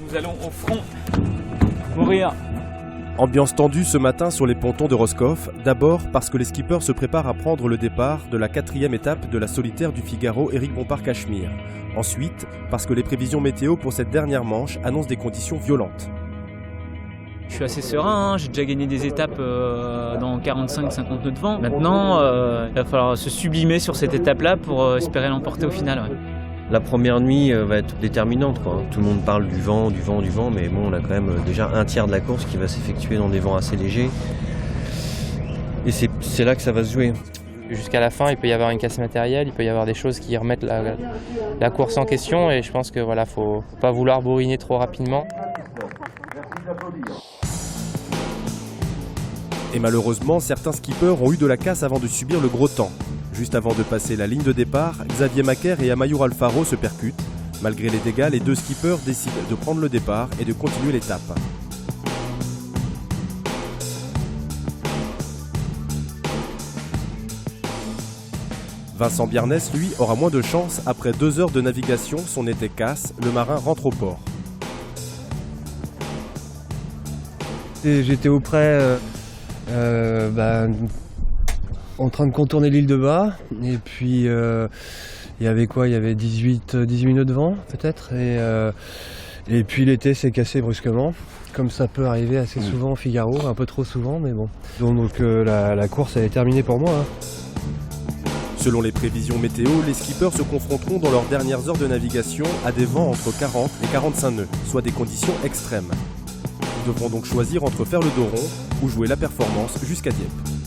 Nous allons au front mourir. Ambiance tendue ce matin sur les pontons de Roscoff, d'abord parce que les skippers se préparent à prendre le départ de la 4e étape de la solitaire du Figaro Éric Bompard-Cachemire. Ensuite, parce que les prévisions météo pour cette dernière manche annoncent des conditions violentes. Je suis assez serein, j'ai déjà gagné des étapes dans 45-50 nœuds de vent. Maintenant, il va falloir se sublimer sur cette étape-là pour espérer l'emporter au final. Ouais. La première nuit va être déterminante, quoi. Tout le monde parle du vent, mais bon, on a quand même déjà un tiers de la course qui va s'effectuer dans des vents assez légers. Et c'est là que ça va se jouer. Jusqu'à la fin, il peut y avoir une casse matérielle, il peut y avoir des choses qui remettent la course en question. Et je pense que voilà, faut pas vouloir bourriner trop rapidement. Et malheureusement, certains skippers ont eu de la casse avant de subir le gros temps. Juste avant de passer la ligne de départ, Xavier Macaire et Amayour Alfaro se percutent. Malgré les dégâts, les deux skippers décident de prendre le départ et de continuer l'étape. Vincent Biarnès, lui, aura moins de chance. Après 2 heures de navigation, son été casse, le marin rentre au port. J'étais auprès, en train de contourner l'île de Bas, et puis il y avait quoi? Il y avait 18 nœuds de vent peut-être, et puis l'été s'est cassé brusquement, comme ça peut arriver assez souvent au Figaro, un peu trop souvent, mais bon. Donc la course elle est terminée pour moi. Selon les prévisions météo, les skippers se confronteront dans leurs dernières heures de navigation à des vents entre 40 et 45 nœuds, soit des conditions extrêmes. Ils devront donc choisir entre faire le dos rond ou jouer la performance jusqu'à Dieppe.